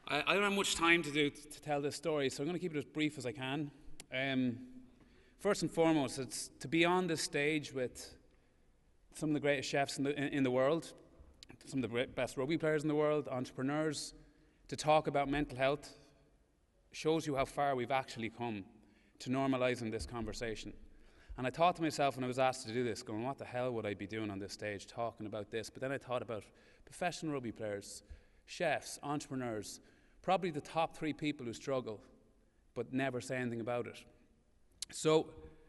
I don't have much time to tell this story, so I'm going to keep it as brief as I can. First and foremost, it's to be on this stage with some of the greatest chefs in the world, some of the best rugby players in the world, entrepreneurs, to talk about mental health shows you how far we've actually come to normalising this conversation. And I thought to myself when I was asked to do this, going, what the hell would I be doing on this stage talking about this? But then I thought about professional rugby players, chefs, entrepreneurs, probably the top 3 people who struggle but never say anything about it. So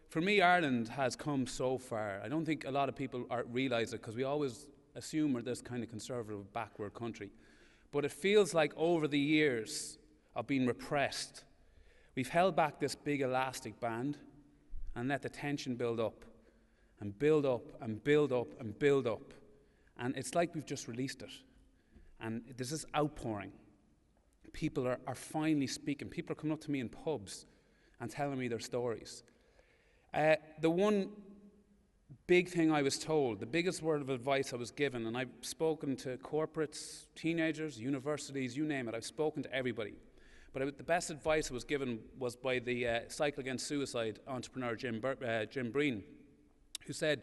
for me, Ireland has come so far. I don't think a lot of people realise it because we always assume we're this kind of conservative, backward country. But it feels like over the years of being repressed, we've held back this big elastic band and let the tension build up and build up and build up and build up. And it's like we've just released it. And there's this outpouring. People are finally speaking. People are coming up to me in pubs and telling me their stories. The one big thing I was told, the biggest word of advice I was given, and I've spoken to corporates, teenagers, universities, you name it, I've spoken to everybody. But the best advice I was given was by the Cycle Against Suicide entrepreneur Jim Breen, who said,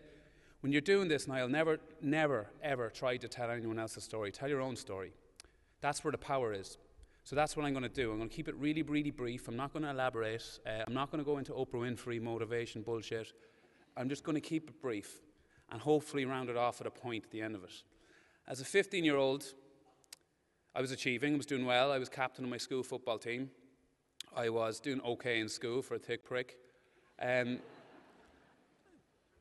when you're doing this, Niall, never, ever try to tell anyone else's story. Tell your own story. That's where the power is. So that's what I'm going to do. I'm going to keep it really, really brief. I'm not going to elaborate. I'm not going to go into Oprah Winfrey motivation bullshit. I'm just going to keep it brief and hopefully round it off at a point at the end of it. As a 15-year-old, I was achieving, I was doing well. I was captain of my school football team. I was doing okay in school for a thick prick.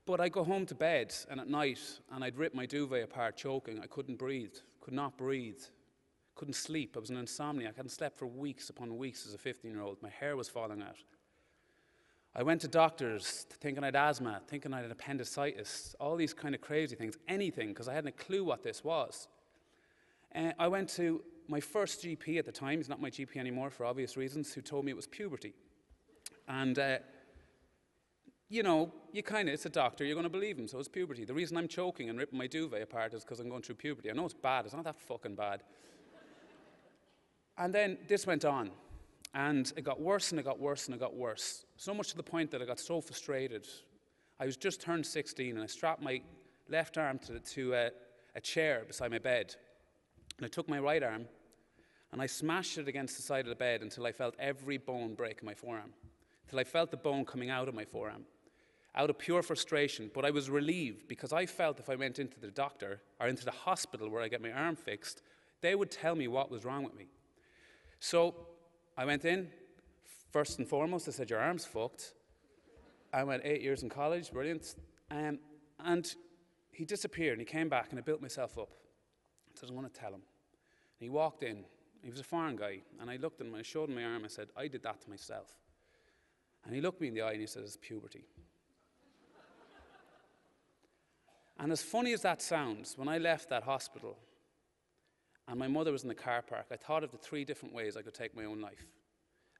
But I'd go home to bed and at night and I'd rip my duvet apart choking. I couldn't breathe, could not breathe, couldn't sleep. I was an insomniac. I hadn't slept for weeks upon weeks as a 15-year-old. My hair was falling out. I went to doctors thinking I had asthma, thinking I had appendicitis, all these kind of crazy things, anything, because I hadn't a clue what this was. I went to my first GP at the time, he's not my GP anymore for obvious reasons, who told me it was puberty. And, you know, it's a doctor, you're going to believe him, so it's puberty. The reason I'm choking and ripping my duvet apart is because I'm going through puberty. I know it's bad, it's not that fucking bad. And then this went on, and it got worse and it got worse and it got worse. So much to the point that I got so frustrated. I was just turned 16 and I strapped my left arm to a chair beside my bed. And I took my right arm and I smashed it against the side of the bed until I felt every bone break in my forearm, until I felt the bone coming out of my forearm, out of pure frustration. But I was relieved because I felt if I went into the doctor or into the hospital where I get my arm fixed, they would tell me what was wrong with me. So I went in. First and foremost, they said, your arm's fucked. I went 8 years in college, brilliant. And he disappeared and he came back and I built myself up. I said, I want to tell him. And he walked in. He was a foreign guy. And I looked at him and I showed him my arm. I said, I did that to myself. And he looked me in the eye and he said, it's puberty. And as funny as that sounds, when I left that hospital and my mother was in the car park, I thought of the 3 different ways I could take my own life.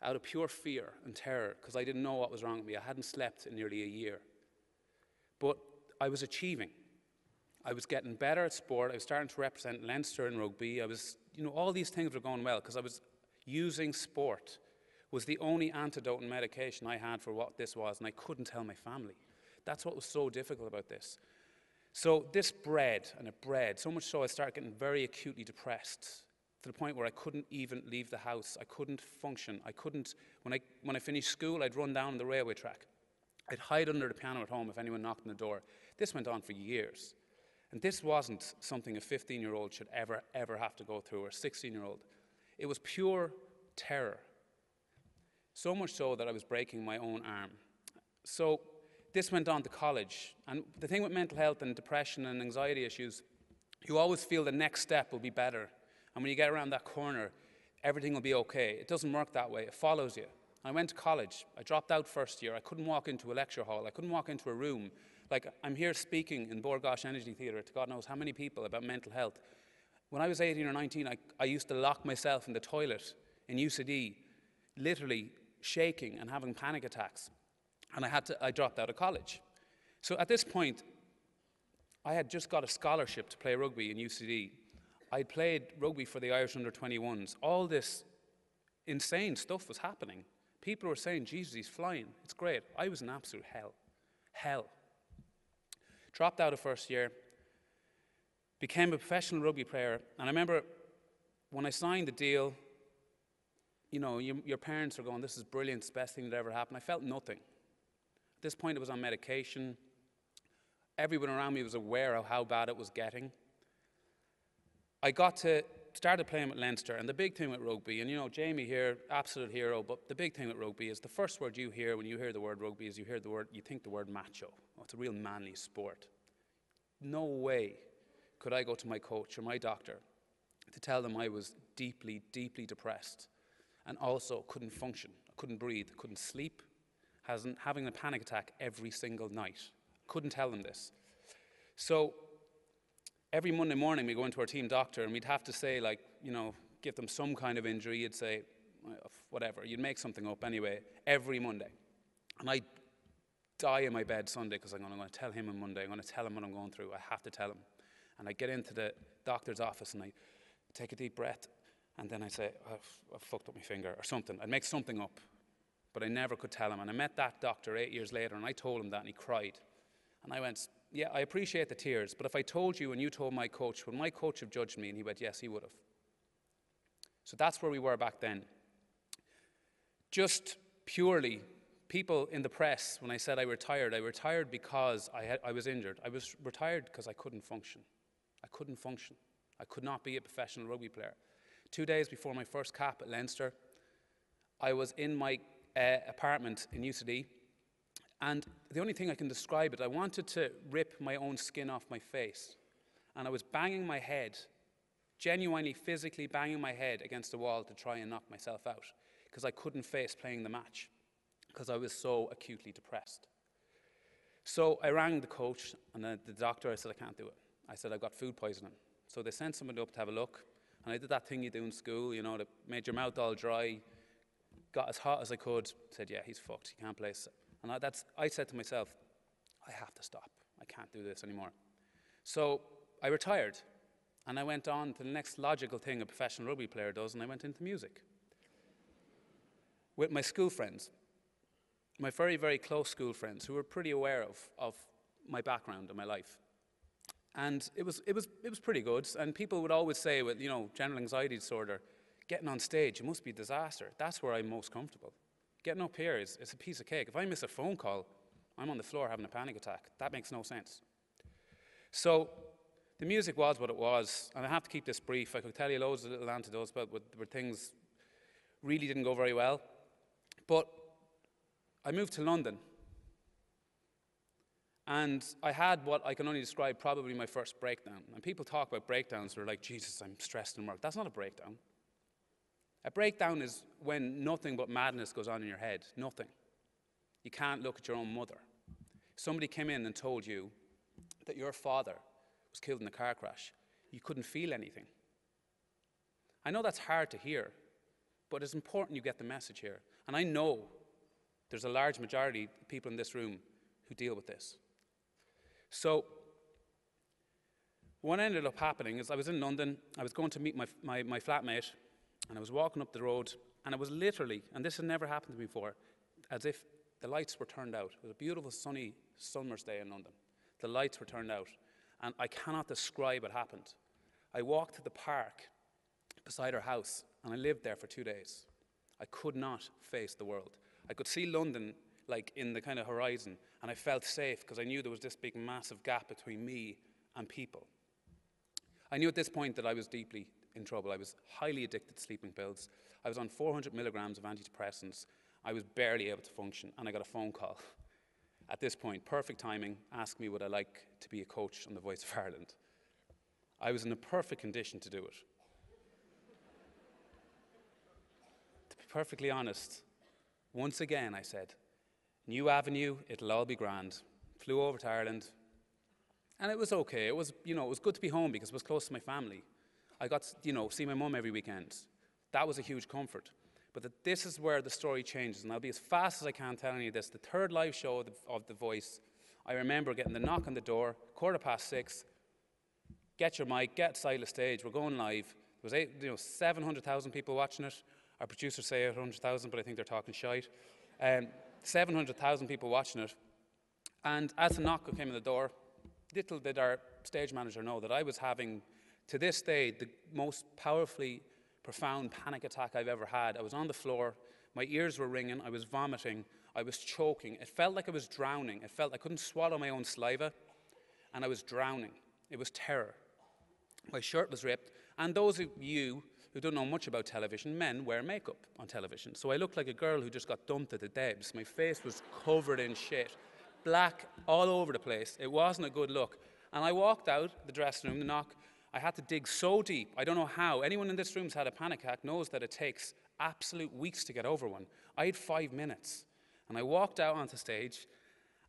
Out of pure fear and terror, because I didn't know what was wrong with me. I hadn't slept in nearly a year. But I was achieving. I was getting better at sport. I was starting to represent Leinster in rugby. I was, all these things were going well because I was using sport was the only antidote and medication I had for what this was, and I couldn't tell my family. That's what was so difficult about this. So this bred, and it bred, so much so I started getting very acutely depressed to the point where I couldn't even leave the house. I couldn't function. I couldn't, when I finished school, I'd run down the railway track. I'd hide under the piano at home if anyone knocked on the door. This went on for years. And this wasn't something a 15-year-old should ever have to go through, or a 16-year-old. It was pure terror. So much so that I was breaking my own arm. So this went on to college. And the thing with mental health and depression and anxiety issues, you always feel the next step will be better. And when you get around that corner, everything will be okay. It doesn't work that way. It follows you. I went to college. I dropped out first year. I couldn't walk into a lecture hall. I couldn't walk into a room. Like, I'm here speaking in Borgosh Energy Theatre to God knows how many people about mental health. When I was 18 or 19, I used to lock myself in the toilet in UCD, literally shaking and having panic attacks. And I dropped out of college. So at this point, I had just got a scholarship to play rugby in UCD. I played rugby for the Irish under-21s. All this insane stuff was happening. People were saying, Jesus, he's flying. It's great. I was in absolute hell. Hell. Dropped out of first year, became a professional rugby player, and I remember when I signed the deal, you know, your parents are going, this is brilliant, it's the best thing that ever happened. I felt nothing. At this point, I was on medication. Everyone around me was aware of how bad it was getting. I started playing with Leinster, and the big thing with rugby, and you know, Jamie here, absolute hero, but the big thing with rugby is the first word you hear when you hear the word rugby is you think the word macho. Oh, it's a real manly sport. No way could I go to my coach or my doctor to tell them I was deeply, deeply depressed and also couldn't function, I couldn't breathe, couldn't sleep, having a panic attack every single night. Couldn't tell them this. So every Monday morning we go into our team doctor and we'd have to say, like, you know, give them some kind of injury. You'd say, whatever, you'd make something up anyway, every Monday. And I'd die in my bed Sunday because I'm going to tell him on Monday, I'm going to tell him what I'm going through, I have to tell him. And I get into the doctor's office and I take a deep breath and then I say, I've fucked up my finger or something. I'd make something up, but I never could tell him. And I met that doctor 8 years later and I told him that and he cried. And I went, yeah, I appreciate the tears, but if I told you and you told my coach, would my coach have judged me? And he went, yes, he would have. So that's where we were back then. Just purely, people in the press, when I said I retired because I was injured. I was retired because I couldn't function. I couldn't function. I could not be a professional rugby player. 2 days before my first cap at Leinster, I was in my apartment in UCD, and the only thing I can describe it, I wanted to rip my own skin off my face. And I was banging my head, genuinely physically banging my head against the wall to try and knock myself out because I couldn't face playing the match because I was so acutely depressed. So I rang the coach and the doctor. I said, I can't do it. I said, I've got food poisoning. So they sent somebody up to have a look. And I did that thing you do in school, you know, that made your mouth all dry, got as hot as I could, said, yeah, he's fucked, he can't play. And I said to myself, I have to stop. I can't do this anymore. So I retired, and I went on to the next logical thing a professional rugby player does, and I went into music. With my school friends, my very, very close school friends, who were pretty aware of my background and my life. And it was pretty good, and people would always say with, you know, general anxiety disorder, getting on stage, it must be a disaster. That's where I'm most comfortable. Getting up here is a piece of cake. If I miss a phone call, I'm on the floor having a panic attack. That makes no sense. So the music was what it was, and I have to keep this brief. I could tell you loads of little anecdotes about where things really didn't go very well. But I moved to London, and I had what I can only describe probably my first breakdown. And people talk about breakdowns, they're like, Jesus, I'm stressed in work. That's not a breakdown. A breakdown is when nothing but madness goes on in your head, nothing. You can't look at your own mother. Somebody came in and told you that your father was killed in a car crash. You couldn't feel anything. I know that's hard to hear, but it's important you get the message here. And I know there's a large majority of people in this room who deal with this. So what ended up happening is I was in London, I was going to meet my flatmate, and I was walking up the road, and it was literally, and this had never happened to me before, as if the lights were turned out. It was a beautiful sunny summer's day in London. The lights were turned out, and I cannot describe what happened. I walked to the park beside our house, and I lived there for 2 days. I could not face the world. I could see London like in the kind of horizon, and I felt safe because I knew there was this big massive gap between me and people. I knew at this point that I was deeply in trouble. I was highly addicted to sleeping pills. I was on 400 milligrams of antidepressants. I was barely able to function, and I got a phone call. At this point, perfect timing, asked me would I like to be a coach on The Voice of Ireland. I was in a perfect condition to do it. To be perfectly honest, once again I said, new avenue, it'll all be grand. Flew over to Ireland, and it was okay. It was, it was good to be home because it was close to my family. I got to, see my mum every weekend. That was a huge comfort. But this is where the story changes, and I'll be as fast as I can telling you this. The third live show of the Voice, I remember getting the knock on the door, 6:15. get your mic, get side of the stage, we're going live. There was 700,000 people watching it. Our producers say 800,000, but I think they're talking shite. 700,000 people watching it. And as the knock came in the door, little did our stage manager know that I was having, to this day, the most powerfully profound panic attack I've ever had. I was on the floor, my ears were ringing, I was vomiting, I was choking. It felt like I was drowning. It felt I couldn't swallow my own saliva, and I was drowning. It was terror. My shirt was ripped, and those of you who don't know much about television, men wear makeup on television. So I looked like a girl who just got dumped at the Debs. My face was covered in shit, black all over the place. It wasn't a good look. And I walked out the dressing room, the knock. I had to dig so deep. I don't know how. Anyone in this room's had a panic attack knows that it takes absolute weeks to get over one. I had 5 minutes. And I walked out onto stage,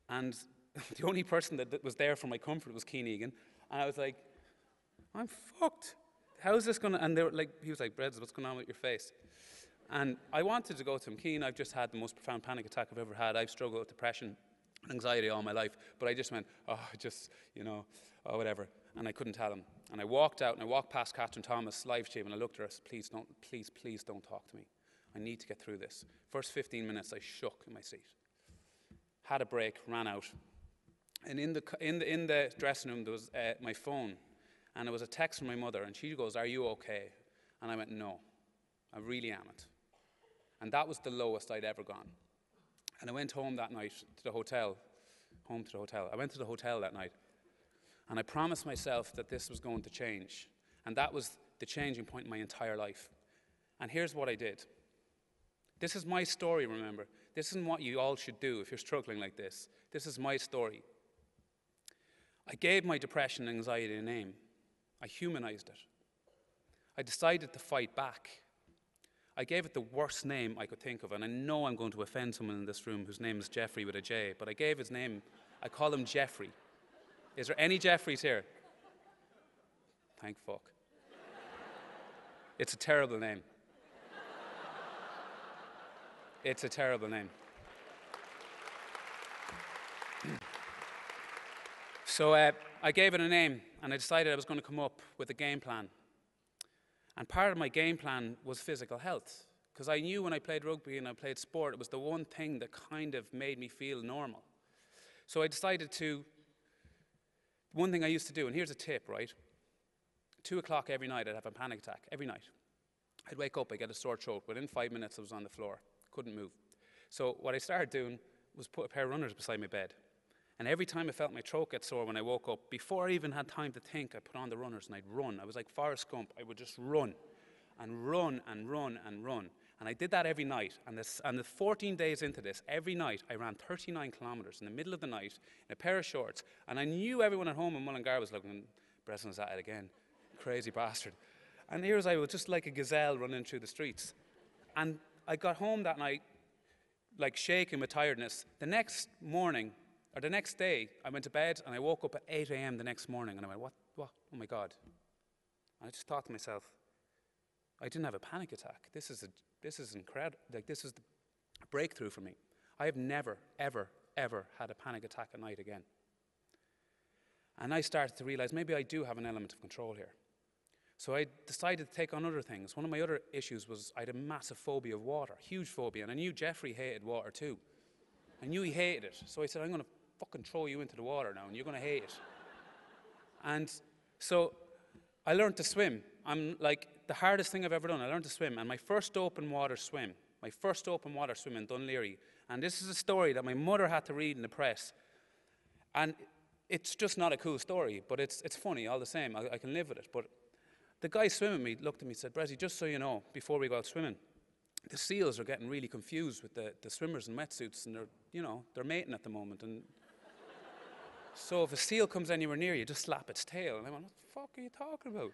and the only person that was there for my comfort was Keane Egan. And I was like, I'm fucked. How's this going to... And they were like, he was like, Breds, what's going on with your face? And I wanted to go to him, Keane, I've just had the most profound panic attack I've ever had. I've struggled with depression and anxiety all my life. But I just went, oh, whatever. And I couldn't tell him. And I walked out, and I walked past Catherine Thomas, live stream, and I looked at her, please don't talk to me. I need to get through this. First 15 minutes, I shook in my seat. Had a break, ran out. And in the dressing room, there was my phone. And it was a text from my mother, and she goes, are you okay? And I went, no, I really amn't. And that was the lowest I'd ever gone. And I went home that night to the hotel, I went to the hotel that night, and I promised myself that this was going to change. And that was the changing point in my entire life. And here's what I did. This is my story, remember. This isn't what you all should do if you're struggling like this. This is my story. I gave my depression and anxiety a name. I humanized it. I decided to fight back. I gave it the worst name I could think of, and I know I'm going to offend someone in this room whose name is Jeffrey with a J, but I gave his name, I call him Jeffrey. Is there any Jeffreys here? Thank fuck. It's a terrible name. It's a terrible name. So I gave it a name, and I decided I was going to come up with a game plan. And part of my game plan was physical health, because I knew when I played rugby and I played sport, it was the one thing that kind of made me feel normal. So I decided to, one thing I used to do, and here's a tip, right? 2 o'clock every night, I'd have a panic attack, every night. I'd wake up, I'd get a sore throat. Within 5 minutes, I was on the floor, couldn't move. So what I started doing was put a pair of runners beside my bed. And every time I felt my throat get sore when I woke up, before I even had time to think, I put on the runners and I'd run. I was like Forrest Gump. I would just run and run and run and run. And I did that every night. And the 14 days into this, every night I ran 39 kilometres in the middle of the night in a pair of shorts. And I knew everyone at home in Mullingar was looking, Breslin's at it again. Crazy bastard. And here I was just like a gazelle running through the streets. And I got home that night, like shaking with tiredness. The next morning, or the next day, I went to bed and I woke up at 8 a.m. the next morning and I went, what? Oh my God. And I just thought to myself, I didn't have a panic attack. This is incredible. Like, this is the breakthrough for me. I have never, ever, ever had a panic attack at night again. And I started to realize maybe I do have an element of control here. So I decided to take on other things. One of my other issues was I had a massive phobia of water, huge phobia. And I knew Jeffrey hated water too. I knew he hated it. So I said, I'm going to fucking throw you into the water now and you're going to hate it. And so I learned to swim. I'm like, the hardest thing I've ever done, I learned to swim. And my first open water swim in Dun Laoghaire, and this is a story that my mother had to read in the press. And it's just not a cool story, but it's funny all the same. I can live with it. But the guy swimming me looked at me and said, Bressie, just so you know, before we go out swimming, the seals are getting really confused with the swimmers in wetsuits, and they're mating at the moment. And so if a seal comes anywhere near you, just slap its tail. And I went, what the fuck are you talking about?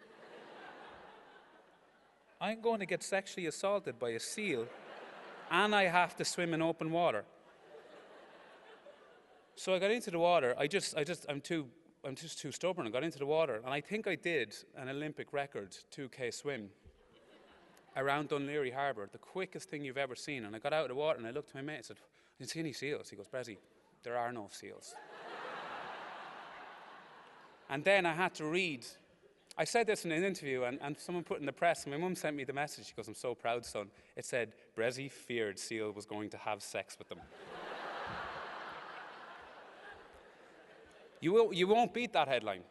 I'm going to get sexually assaulted by a seal, and I have to swim in open water. So I got into the water. I'm just too stubborn. I got into the water, and I think I did an Olympic record 2K swim around Dun Laoghaire Harbour, the quickest thing you've ever seen. And I got out of the water and I looked to my mate and said, did you see any seals? He goes, Bressie, there are no seals. And then I had to read I said this in an interview, and someone put in the press, and my mum sent me the message. She goes, "I'm so proud, son." It said, "Bressie feared Seal was going to have sex with them." You won't beat that headline.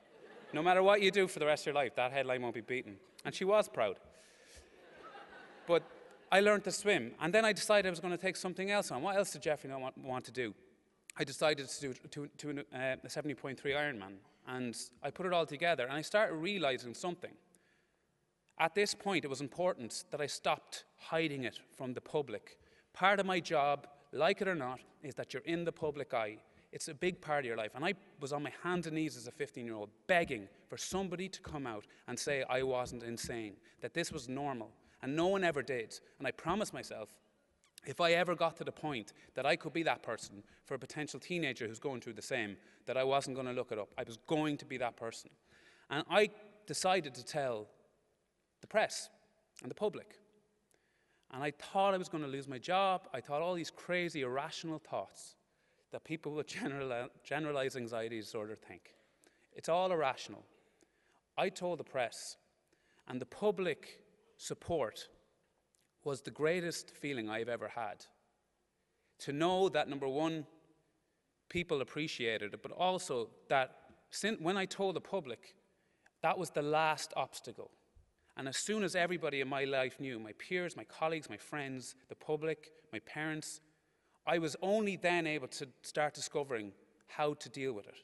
No matter what you do for the rest of your life, that headline won't be beaten. And she was proud. But I learned to swim, and then I decided I was going to take something else on. What else did Jeffrey not want to do? I decided to do a 70.3 Ironman, and I put it all together, and I started realizing something. At this point, it was important that I stopped hiding it from the public. Part of my job, like it or not, is that you're in the public eye. It's a big part of your life. And I was on my hands and knees as a 15-year-old begging for somebody to come out and say I wasn't insane, that this was normal. And no one ever did. And I promised myself, if I ever got to the point that I could be that person for a potential teenager who's going through the same, that I wasn't going to look it up. I was going to be that person. And I decided to tell the press and the public. And I thought I was going to lose my job. I thought all these crazy, irrational thoughts that people with generalized anxiety disorder think. It's all irrational. I told the press, and the public support was the greatest feeling I've ever had. To know that, number one, people appreciated it, but also that when I told the public, that was the last obstacle. And as soon as everybody in my life knew, my peers, my colleagues, my friends, the public, my parents, I was only then able to start discovering how to deal with it.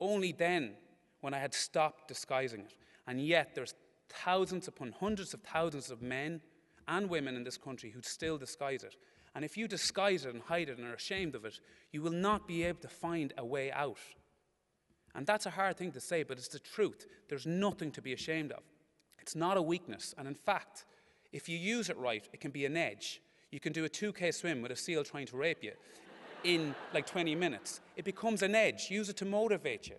Only then, when I had stopped disguising it. And yet, there's thousands upon hundreds of thousands of men and women in this country who still disguise it. And if you disguise it and hide it and are ashamed of it, you will not be able to find a way out. And that's a hard thing to say, but it's the truth. There's nothing to be ashamed of. It's not a weakness. And in fact, if you use it right, it can be an edge. You can do a 2K swim with a seal trying to rape you in like 20 minutes. It becomes an edge. Use it to motivate you.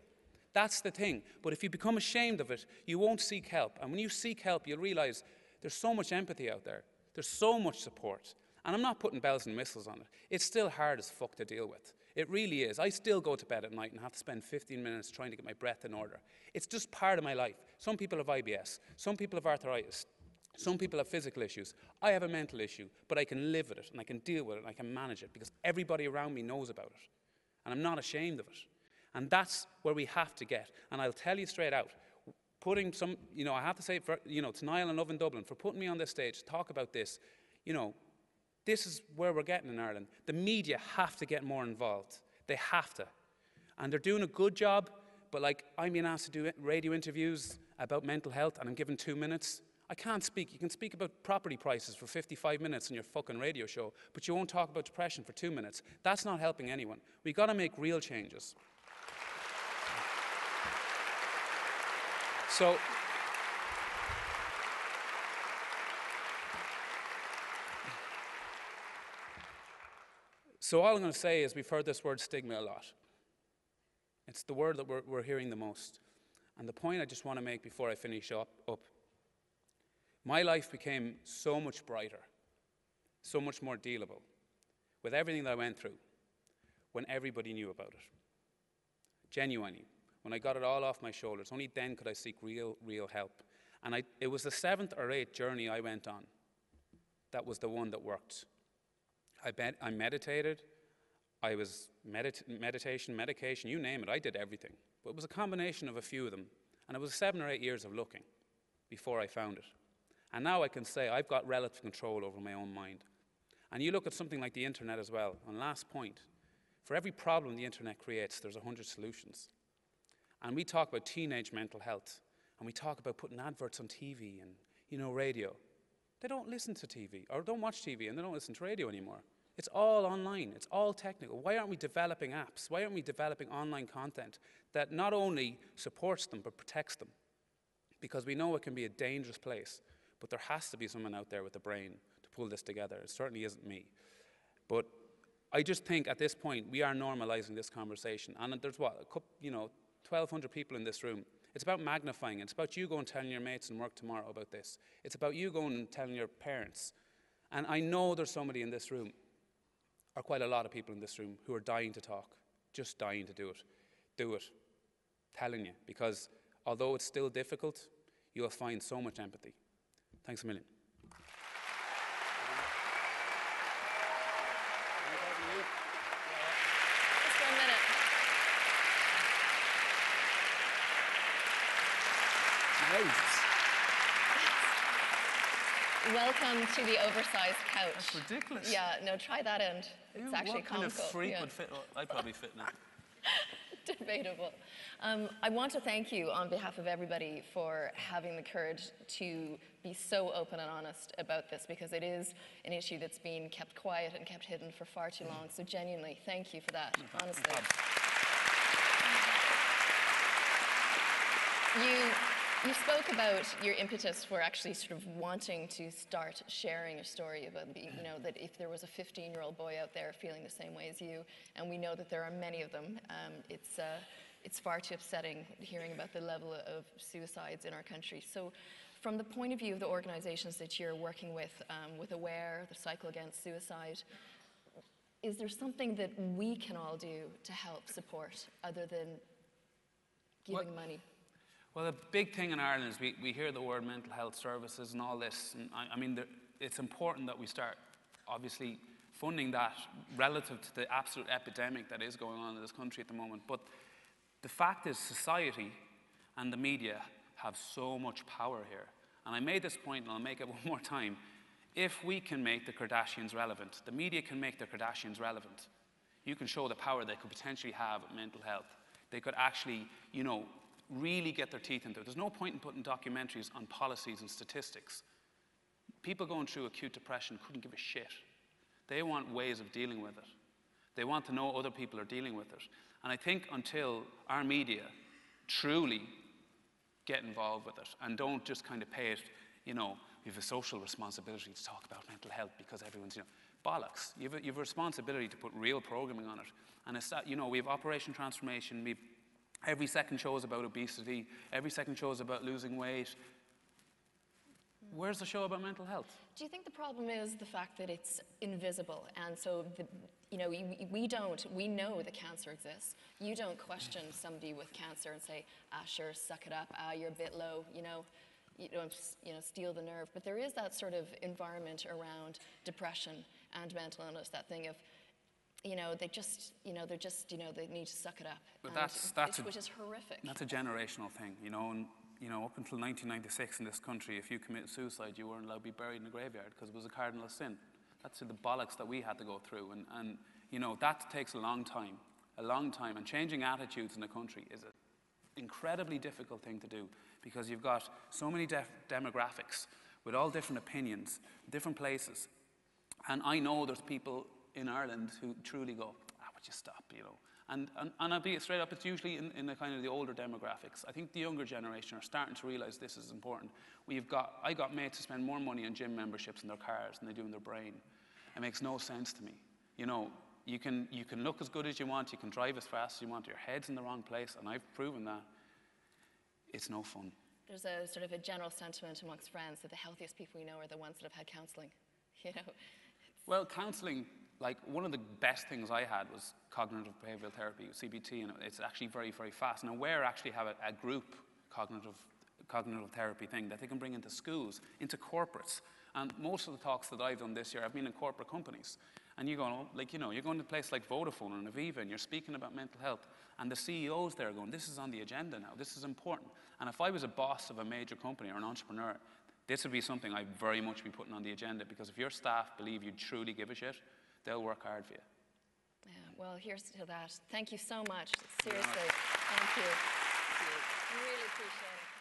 That's the thing. But if you become ashamed of it, you won't seek help. And when you seek help, you'll realize there's so much empathy out there. There's so much support. And I'm not putting bells and whistles on it. It's still hard as fuck to deal with. It really is. I still go to bed at night and have to spend 15 minutes trying to get my breath in order. It's just part of my life. Some people have IBS. Some people have arthritis. Some people have physical issues. I have a mental issue, but I can live with it, and I can deal with it, and I can manage it, because everybody around me knows about it. And I'm not ashamed of it. And that's where we have to get. And I'll tell you straight out, putting some, I have to say, to Niall and Lovin Dublin, for putting me on this stage to talk about this, this is where we're getting in Ireland. The media have to get more involved. They have to. And they're doing a good job, but I'm being asked to do radio interviews about mental health, and I'm given 2 minutes. I can't speak. You can speak about property prices for 55 minutes on your fucking radio show, but you won't talk about depression for 2 minutes. That's not helping anyone. We've got to make real changes. So all I'm going to say is we've heard this word stigma a lot. It's the word that we're hearing the most. And the point I just want to make before I finish up, my life became so much brighter, so much more dealable, with everything that I went through, when everybody knew about it. Genuinely. When I got it all off my shoulders, only then could I seek real help. And it was the 7th or 8th journey I went on that was the one that worked. I meditated, I was meditation, medication, you name it, I did everything. But it was a combination of a few of them. And it was 7 or 8 years of looking before I found it. And now I can say I've got relative control over my own mind. And you look at something like the internet as well. And last point, for every problem the internet creates, there's 100 solutions. And we talk about teenage mental health, and we talk about putting adverts on TV and, radio. They don't listen to TV, or don't watch TV, and they don't listen to radio anymore. It's all online. It's all technical. Why aren't we developing apps? Why aren't we developing online content that not only supports them, but protects them? Because we know it can be a dangerous place, but there has to be someone out there with the brain to pull this together. It certainly isn't me. But I just think at this point, we are normalizing this conversation. And there's 1,200 people in this room. It's about magnifying it. It's about you going and telling your mates in work tomorrow about this. It's about you going and telling your parents. And I know there's somebody in this room, or quite a lot of people in this room, who are dying to talk, just dying to do it. Do it. Telling you. Because although it's still difficult, you'll find so much empathy. Thanks a million. Just 1 minute. Welcome to the oversized couch. That's ridiculous. Yeah, no, try that end. It's actually what kind comical. of freak would fit? I'd probably fit in it. Debatable. I want to thank you on behalf of everybody for having the courage to be so open and honest about this, because it is an issue that's been kept quiet and kept hidden for far too long. So genuinely, thank you for that, honestly. You spoke about your impetus for actually sort of wanting to start sharing your story about, you know, that if there was a 15-year-old boy out there feeling the same way as you, and we know that there are many of them, it's far too upsetting hearing about the level of suicides in our country. So from the point of view of the organizations that you're working with AWARE, the Cycle Against Suicide, is there something that we can all do to help support other than giving money? Well, the big thing in Ireland is we hear the word mental health services and all this. And I mean, it's important that we start, obviously, funding that relative to the absolute epidemic that is going on in this country at the moment. But the fact is, society and the media have so much power here. And I made this point, and I'll make it one more time. If we can make the Kardashians relevant, the media can make the Kardashians relevant. You can show the power they could potentially have at mental health. They could actually, you know, really get their teeth into it. There's no point in putting documentaries on policies and statistics. People going through acute depression couldn't give a shit. They want ways of dealing with it. They want to know other people are dealing with it. And I think until our media truly get involved with it and don't just kind of pay it, you know, we have a social responsibility to talk about mental health because everyone's, you know, bollocks. You have a responsibility to put real programming on it. And it's that, you know, we have Operation Transformation, every second show is about obesity. Every second show is about losing weight. Where's the show about mental health? Do you think the problem is the fact that it's invisible? And so, you know, we know that cancer exists. You don't question somebody with cancer and say, sure, suck it up, you're a bit low, you don't, steal the nerve. But there is that sort of environment around depression and mental illness, that thing of, they need to suck it up. But which is horrific. That's a generational thing, you know. And up until 1996 in this country, if you committed suicide, you weren't allowed to be buried in a graveyard because it was a cardinal sin. That's the bollocks that we had to go through, and that takes a long time. And changing attitudes in the country is an incredibly difficult thing to do because you've got so many demographics with all different opinions, different places, and I know there's people in Ireland who truly go, would you stop, And I'll be straight up, it's usually in the kind of the older demographics. I think the younger generation are starting to realise this is important. I got mates to spend more money on gym memberships in their cars than they do in their brain. It makes no sense to me. You can look as good as you want, you can drive as fast as you want, your head's in the wrong place, and I've proven that. It's no fun. There's a sort of a general sentiment amongst friends that the healthiest people we know are the ones that have had counselling, Well, counselling, like one of the best things I had was cognitive behavioural therapy, CBT, and it's actually very, very fast. And AWARE actually have a group cognitive therapy thing that they can bring into schools, into corporates. And most of the talks that I've done this year, I've been in corporate companies. And you're going to a place like Vodafone and Aviva, and you're speaking about mental health, and the CEOs there are going, this is on the agenda now, this is important. And if I was a boss of a major company or an entrepreneur, this would be something I'd very much be putting on the agenda, because if your staff believe you truly give a shit, they'll work hard for you. Yeah, well, here's to that. Thank you so much. Seriously, thank you. Really appreciate it.